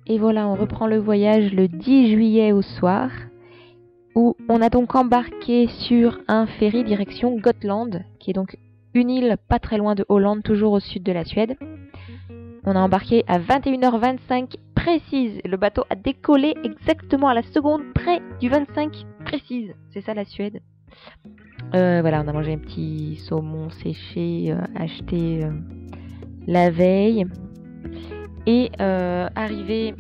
Et voilà, on reprend le voyage le 10 juillet au soir, où on a donc embarqué sur un ferry direction Gotland, qui est donc une île pas très loin de Hollande, toujours au sud de la Suède. On a embarqué à 21h25 précise. Le bateau a décollé exactement à la seconde près du 25 précise. C'est ça la Suède. Voilà, on a mangé un petit saumon séché acheté la veille. Et arrivé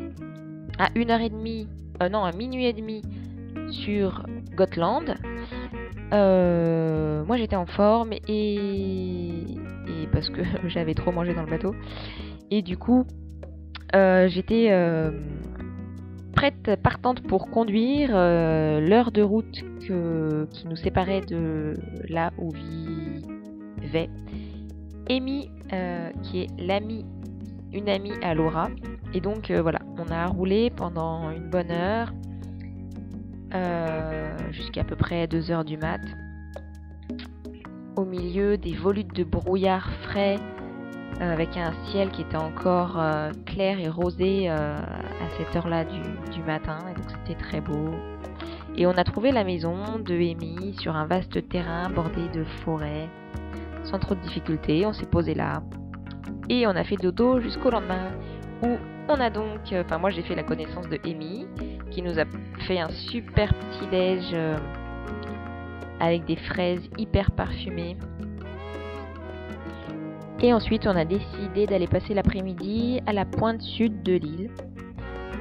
à 1h30, non, à minuit et demi sur Gotland. Moi j'étais en forme et parce que j'avais trop mangé dans le bateau. Et du coup, j'étais prête, partante pour conduire. L'heure de route qui nous séparait de là où vivait Amy, qui est une amie à Laura. Et donc voilà, on a roulé pendant une bonne heure, jusqu'à à peu près 2h du mat, au milieu des volutes de brouillard frais, avec un ciel qui était encore clair et rosé à cette heure-là du matin, et donc c'était très beau. Et on a trouvé la maison de Amy sur un vaste terrain bordé de forêts, sans trop de difficultés. On s'est posé là et on a fait dodo jusqu'au lendemain, où on a donc, moi j'ai fait la connaissance de Amy, qui nous a fait un super petit déj avec des fraises hyper parfumées. Et ensuite, on a décidé d'aller passer l'après-midi à la pointe sud de l'île.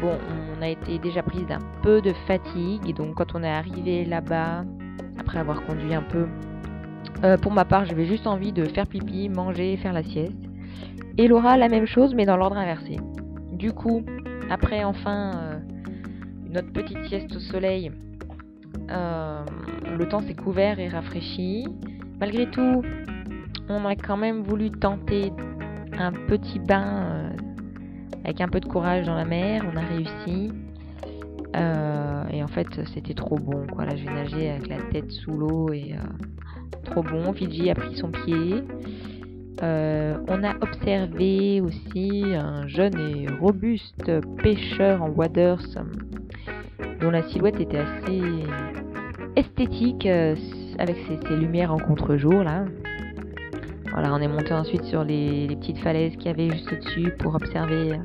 Bon, on a été déjà prise d'un peu de fatigue, et donc quand on est arrivé là-bas, après avoir conduit un peu, pour ma part, j'avais juste envie de faire pipi, manger, faire la sieste. Et Laura, la même chose, mais dans l'ordre inversé. Du coup, après enfin notre petite sieste au soleil, le temps s'est couvert et rafraîchi. Malgré tout, on a quand même voulu tenter un petit bain avec un peu de courage dans la mer. On a réussi. Et en fait, c'était trop bon, quoi. Là, j'ai nagé avec la tête sous l'eau et trop bon. Fidji a pris son pied. On a observé aussi un jeune et robuste pêcheur en waders, dont la silhouette était assez esthétique, avec ses lumières en contre-jour là. Voilà, on est monté ensuite sur les petites falaises qu'il y avait juste au-dessus pour observer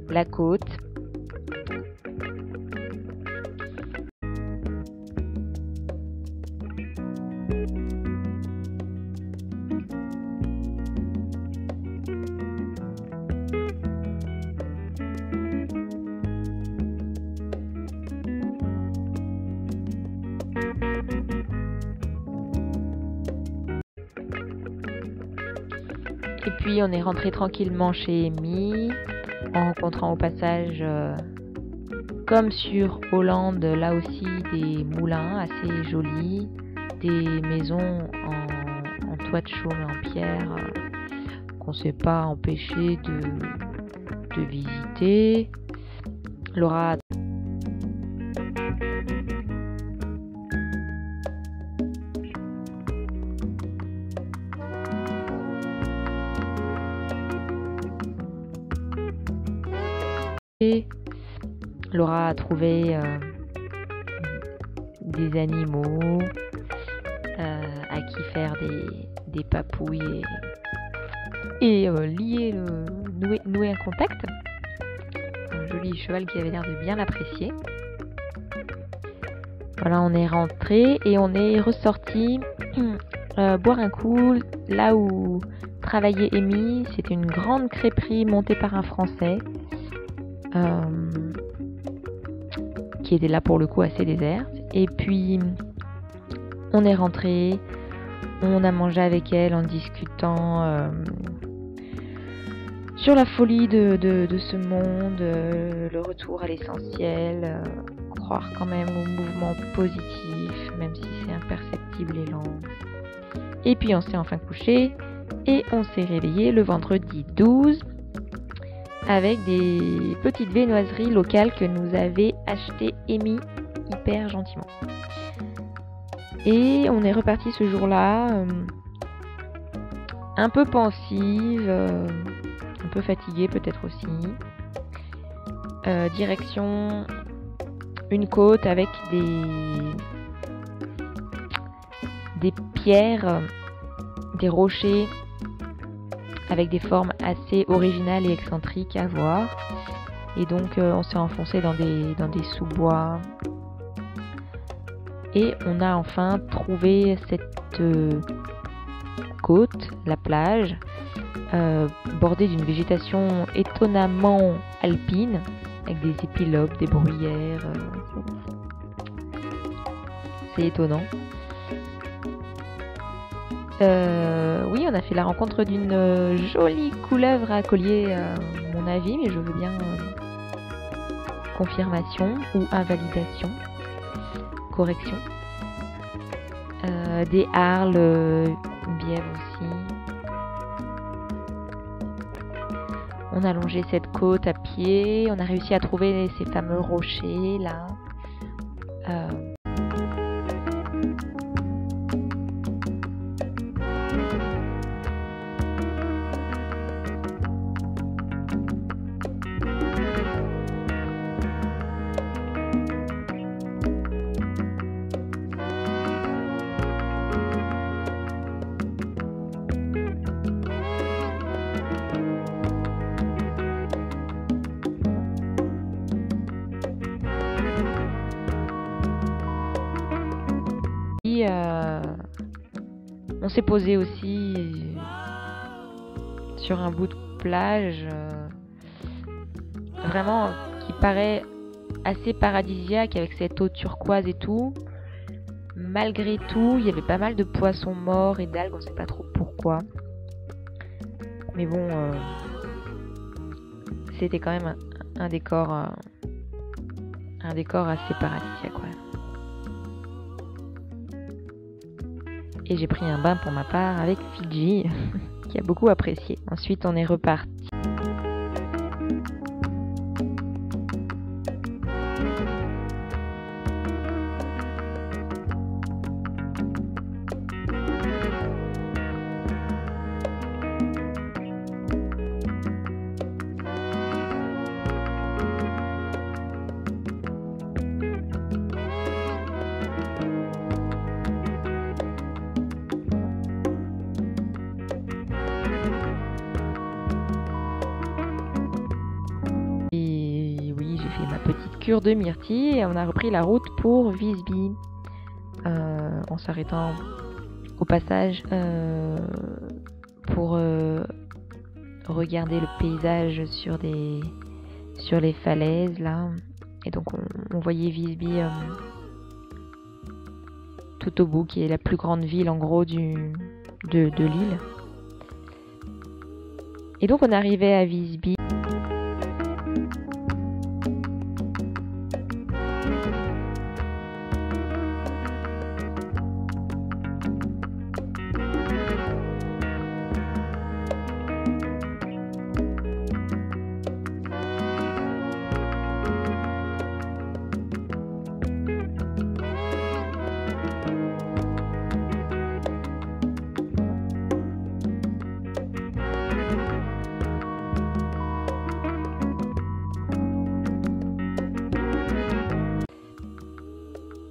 la côte. Et puis on est rentré tranquillement chez Amy, en rencontrant au passage, comme sur Hollande, là aussi des moulins assez jolis, des maisons en toit de chaume et en pierre, qu'on ne s'est pas empêché de visiter. Laura a trouvé des animaux à qui faire des papouilles et nouer un contact. Un joli cheval qui avait l'air de bien l'apprécier. Voilà, on est rentré et on est ressorti boire un coup là où travaillait Amy. C'était une grande crêperie montée par un Français. Qui était là pour le coup assez déserte. Et puis on est rentré, on a mangé avec elle en discutant sur la folie de ce monde, le retour à l'essentiel, croire quand même au mouvement positif, même si c'est imperceptible et lent. Et puis on s'est enfin couché et on s'est réveillé le vendredi 12 avec des petites viennoiseries locales que nous avait achetées Amy hyper gentiment. Et on est reparti ce jour-là, un peu pensive, un peu fatiguée peut-être aussi. Direction une côte avec des pierres, des rochers avec des formes assez originales et excentriques à voir. Et donc on s'est enfoncé dans des sous-bois. Et on a enfin trouvé cette côte, la plage, bordée d'une végétation étonnamment alpine, avec des épilogues, des bruyères. C'est étonnant. Oui, on a fait la rencontre d'une jolie couleuvre à collier, à mon avis, mais je veux bien confirmation ou invalidation, correction. Des harles, une bièvre aussi. On a longé cette côte à pied, on a réussi à trouver ces fameux rochers là. On s'est posé aussi sur un bout de plage vraiment qui paraît assez paradisiaque avec cette eau turquoise et tout. Malgré tout, il y avait pas mal de poissons morts et d'algues, on sait pas trop pourquoi. Mais bon, c'était quand même un décor assez paradisiaque, ouais. Et j'ai pris un bain pour ma part avec Fidji, qui a beaucoup apprécié. Ensuite, on est reparti. Petite cure de myrtille et on a repris la route pour Visby en s'arrêtant au passage pour regarder le paysage sur les falaises là, et donc on voyait Visby tout au bout, qui est la plus grande ville en gros de l'île. Et donc on arrivait à Visby.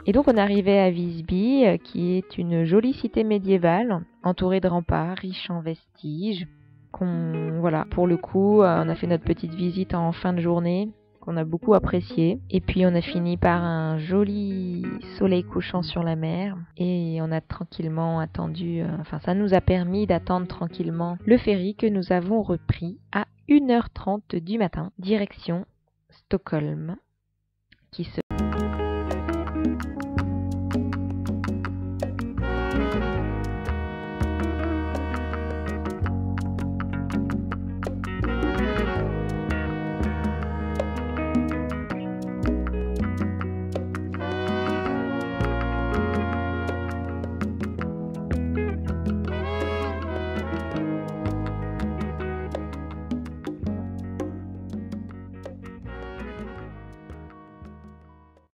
Et donc on arrivait à Visby, qui est une jolie cité médiévale, entourée de remparts, riche en vestiges. Voilà, pour le coup, on a fait notre petite visite en fin de journée, qu'on a beaucoup apprécié. Et puis on a fini par un joli soleil couchant sur la mer. Et on a tranquillement attendu, ça nous a permis d'attendre tranquillement le ferry que nous avons repris à 1h30 du matin, direction Stockholm, qui se